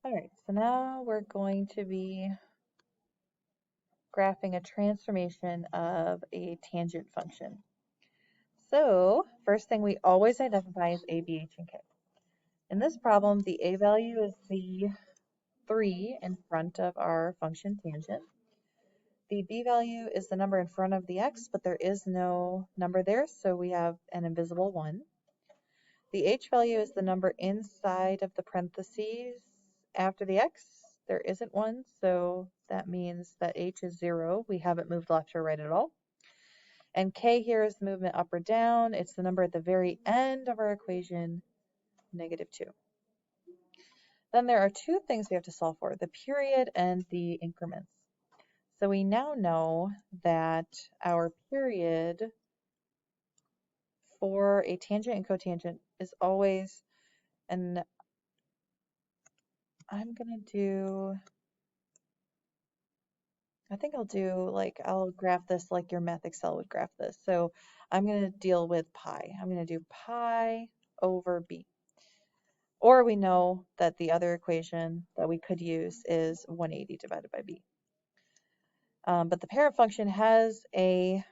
All right, so now we're going to be graphing a transformation of a tangent function. So first thing we always identify is a, b, h, and k. In this problem, the a value is the 3 in front of our function tangent. The b value is the number in front of the x, but there is no number there, so we have an invisible 1. The h value is the number inside of the parentheses after the x. There isn't one, so that means that h is 0. We haven't moved left or right at all. And k here is the movement up or down. It's the number at the very end of our equation, -2. Then there are two things we have to solve for, the period and the increments. So we now know that our period for a tangent and cotangent is always, and I'm going to do, I think I'll graph this like your Math Excel would graph this. So I'm going to deal with pi. I'm going to do pi over b. Or we know that the other equation that we could use is 180 divided by b. But the parent function has a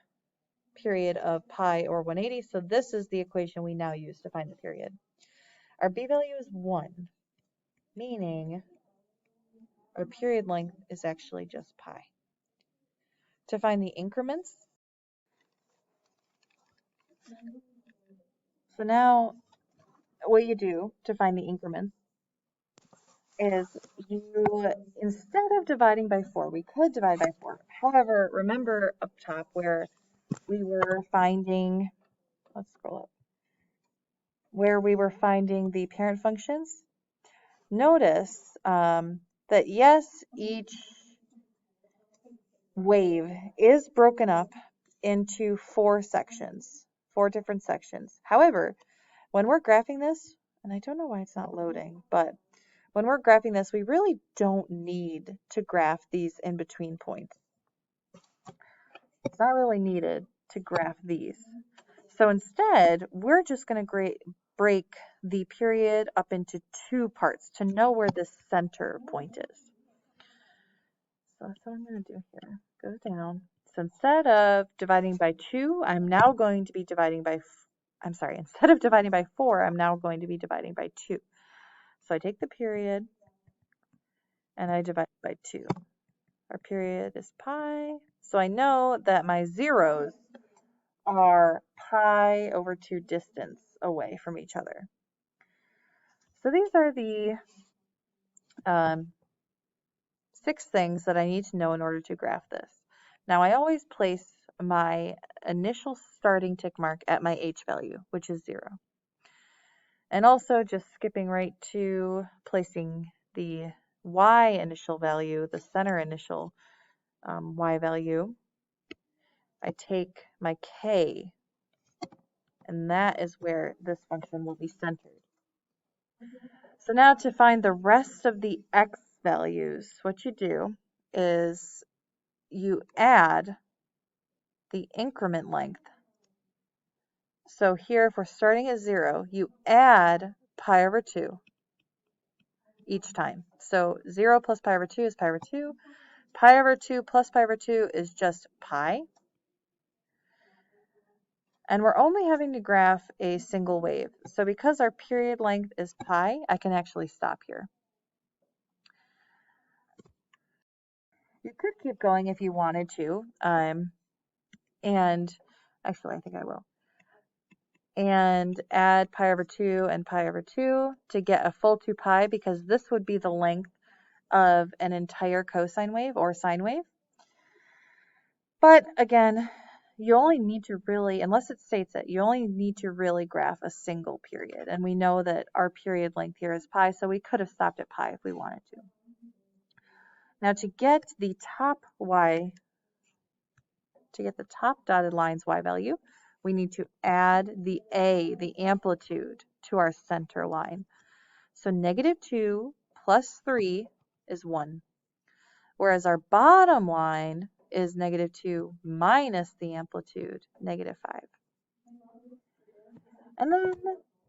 period of pi or 180, so this is the equation we now use to find the period. Our b value is 1, meaning our period length is actually just pi. To find the increments, so now what you do to find the increments is you, instead of dividing by 4, we could divide by 4. However, remember up top where we were finding, let's scroll up, where we were finding the parent functions. Notice that yes, each wave is broken up into 4 sections, 4 different sections. However, when we're graphing this, and I don't know why it's not loading, but when we're graphing this, we really don't need to graph these in between points. It's not really needed to graph these. So instead, we're just going to break the period up into 2 parts to know where the center point is. So that's what I'm going to do here. Go down. So instead of dividing by 2, I'm now going to be dividing by, instead of dividing by 4, I'm now going to be dividing by 2. So I take the period and I divide by 2. Our period is pi. So I know that my zeros are pi over 2 distance away from each other. So these are the 6 things that I need to know in order to graph this. Now I always place my initial starting tick mark at my h value, which is 0. And also just skipping right to placing the y initial value, the center initial y value. I take my k, and that is where this function will be centered. So now to find the rest of the x values, what you do is you add the increment length. So here, if we're starting at 0, you add pi over 2 each time. So 0 plus pi over 2 is pi over 2. Pi over 2 plus pi over 2 is just pi. And we're only having to graph a single wave. So because our period length is pi, I can actually stop here. You could keep going if you wanted to. And actually, I think I will. And add pi over 2 and pi over 2 to get a full 2 pi, because this would be the length of an entire cosine wave or sine wave. But again, you only need to really, unless it states it, you only need to really graph a single period. And we know that our period length here is pi, so we could have stopped at pi if we wanted to. Now to get the top dotted line's y value, we need to add the a, the amplitude, to our center line. So -2 plus 3 is 1. Whereas our bottom line is -2 minus the amplitude, -5. And then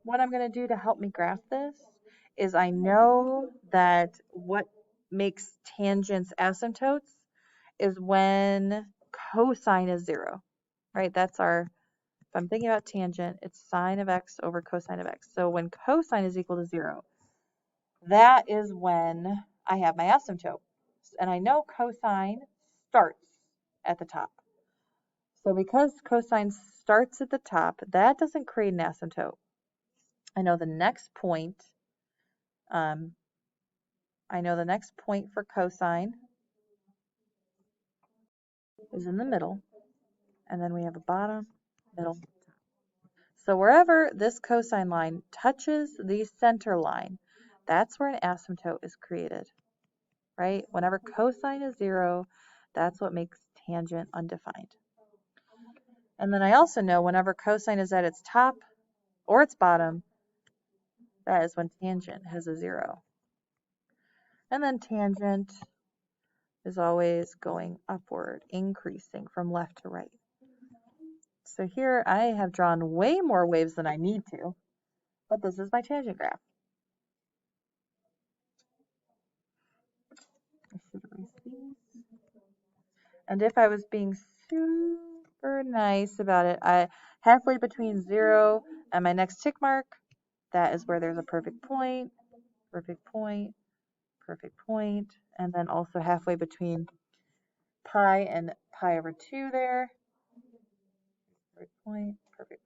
what I'm going to do to help me graph this is I know that what makes tangents asymptotes is when cosine is 0, right? That's our, if I'm thinking about tangent, it's sine of x over cosine of x. So when cosine is equal to 0, that is when I have my asymptote. And I know cosine starts at the top. So because cosine starts at the top, that doesn't create an asymptote. I know the next point, for cosine is in the middle, and then we have a bottom, middle. So wherever this cosine line touches the center line, that's where an asymptote is created, right? Whenever cosine is 0, that's what makes tangent undefined. And then I also know whenever cosine is at its top or its bottom, that is when tangent has a 0. And then tangent is always going upward, increasing from left to right. So here I have drawn way more waves than I need to, but this is my tangent graph. I should erase these. And if I was being super nice about it, halfway between 0 and my next tick mark, that is where there's a perfect point, perfect point, perfect point, and then also halfway between pi and pi over 2 there, perfect point, perfect